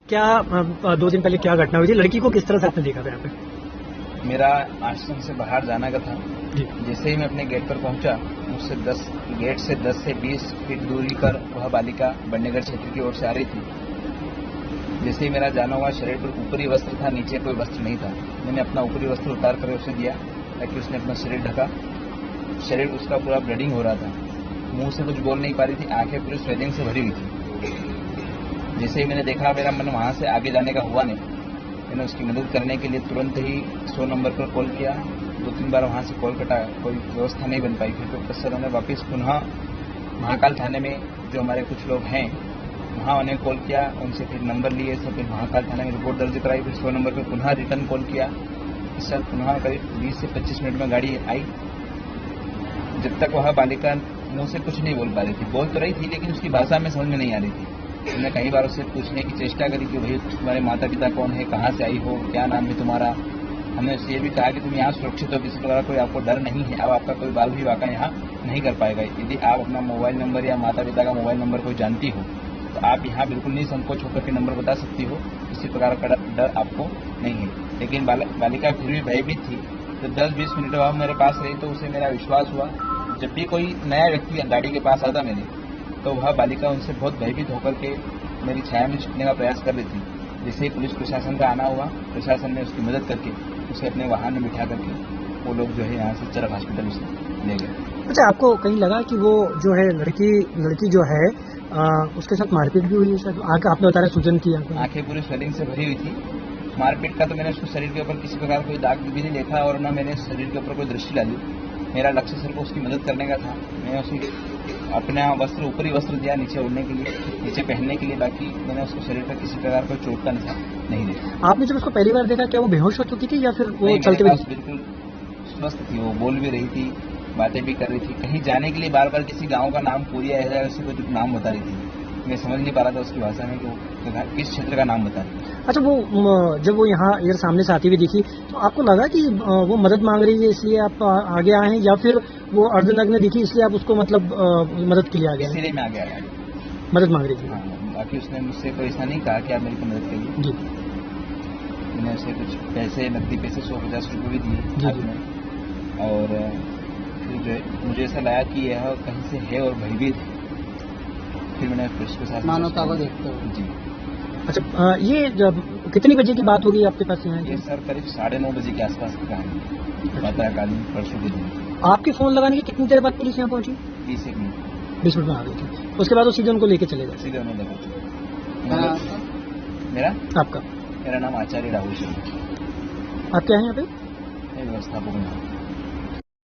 क्या 2 दिन पहले क्या घटना हुई थी? लड़की को किस तरह से आपने देखा था यहाँ पे? मेरा आश्रम से बाहर जाना का था। जैसे ही मैं अपने गेट पर पहुंचा, मुझसे गेट से 10 से 20 फीट दूरी पर वह बालिका बंडेगढ़ क्षेत्र की ओर से आ रही थी। जैसे ही मेरा जाना हुआ, शरीर पर ऊपरी वस्त्र था, नीचे कोई वस्त्र नहीं था। मैंने अपना ऊपरी वस्त्र उतार कर उसे दिया ताकि उसने अपना शरीर ढका। शरीर उसका पूरा ब्लीडिंग हो रहा था, मुंह से कुछ बोल नहीं पा रही थी, आंखें पूरी स्वेलिंग से भरी हुई थी। जैसे ही मैंने देखा, मेरा मन वहां से आगे जाने का हुआ नहीं। मैंने उसकी मदद करने के लिए तुरंत ही 100 नंबर पर कॉल किया। 2-3 बार वहां से कॉल कटा, कोई व्यवस्था नहीं बन पाई। फिर तो अफसरों ने वापस पुनः महाकाल थाने में जो हमारे कुछ लोग हैं वहाँ उन्हें कॉल किया, उनसे फिर नंबर लिए, सब फिर महाकाल थाने में रिपोर्ट दर्ज कराई। फिर 100 नंबर पर पुनः रिटर्न कॉल किया। इस साथ पुनः करीब 20 से 25 मिनट में गाड़ी आई। जब तक वह बालिका मुंह से कुछ नहीं बोल पा रही थी, बोल तो रही थी लेकिन उसकी भाषा में समझ में नहीं आ रही थी। मैंने कई बार उससे पूछने की चेष्टा करी कि भाई तुम्हारे माता पिता कौन है, कहाँ से आई हो, क्या नाम है तुम्हारा। हमने उससे ये भी कहा कि तुम यहाँ सुरक्षित हो, किसी प्रकार कोई आपको डर नहीं है। अब आपका कोई बाल भी वाक़ा यहाँ नहीं कर पाएगा। यदि आप अपना मोबाइल नंबर या माता पिता का मोबाइल नंबर कोई जानती हो तो आप यहाँ बिल्कुल नहीं संकोच होकर के नंबर बता सकती हो। किसी प्रकार का डर आपको नहीं है। लेकिन बालिका फिर भी भयभीत थी। जब 10-20 मिनट बाद मेरे पास रही तो उसे मेरा विश्वास हुआ। जब भी कोई नया व्यक्ति गाड़ी के पास आता मेरे, तो वह बालिका उनसे बहुत भयभीत होकर के मेरी छाया में छुपने का प्रयास कर रही थी। जैसे ही पुलिस प्रशासन का आना हुआ, प्रशासन ने उसकी मदद करके उसे अपने वाहन में बिठा करके वो लोग जो है यहाँ से चरक हॉस्पिटल उसे ले गए। अच्छा, आपको कहीं लगा कि वो जो है लड़की जो है उसके साथ मारपीट भी हुई है? सर आपने बता रहे सूजन की आंखें पूरी स्वेलिंग से भरी हुई थी। मारपीट का तो मैंने उसको शरीर के ऊपर किसी प्रकार कोई दाग भी नहीं देखा और न मैंने शरीर के ऊपर कोई दृष्टि डाली। मेरा लक्ष्य सिर्फ उसकी मदद करने का था। मैं उसे अपना वस्त्र, ऊपरी वस्त्र दिया नीचे उड़ने के लिए, नीचे पहनने के लिए। बाकी मैंने उसको शरीर पर किसी प्रकार का चोट का निशान नहीं देखा। आपने जब उसको पहली बार देखा, क्या वो बेहोश हो चुकी थी या फिर वो चलते हुए? बिल्कुल स्वस्थ थी, वो बोल भी रही थी, बातें भी कर रही थी। कहीं जाने के लिए बार बार किसी गाँव का नाम पूरी ऐसा उसे कुछ नाम बता रही थी। मैं समझ नहीं पा रहा था उसकी भाषा में कि वो किस क्षेत्र का नाम बता रही थी। अच्छा, वो जब वो यहाँ इधर सामने से आती हुई दिखी तो आपको लगा कि वो मदद मांग रही है इसलिए आप आगे आए हैं, या फिर वो अर्धनग्न दिखी इसलिए आप उसको मतलब मदद के लिए आ गए? इसीलिए मैं आगे आया, मदद मांग रही थी। हाँ, बाकी उसने मुझसे कोई ऐसा नहीं कहा कि आप मेरी को मदद करिए जी। मैंने उसे कुछ पैसे, नकदी पैसे 100-50 रुपये भी दिए हाथ में। और फिर जो है मुझे ऐसा लगा कि यह कहीं से है और भयभीत है। फिर मैंने पुलिस के साथ मानवता को देखते हो। जी। अच्छा, ये जब कितनी बजे की बात होगी आपके पास यहाँ? ये सर करीब 9:30 बजे के आसपास की कहानी, प्रातःकालीन परसों के दिन। आपके फोन लगाने की कितनी देर बाद पुलिस यहाँ पहुंची? 20 मिनट। 20 मिनट में आ गई थी। उसके बाद वो सीधे उनको लेके चले गए? सीधे उन्हें लगा। मेरा आपका? मेरा नाम आचार्य राहुल शर्मा। आप क्या है यहाँ पे? व्यवस्थापक हूँ।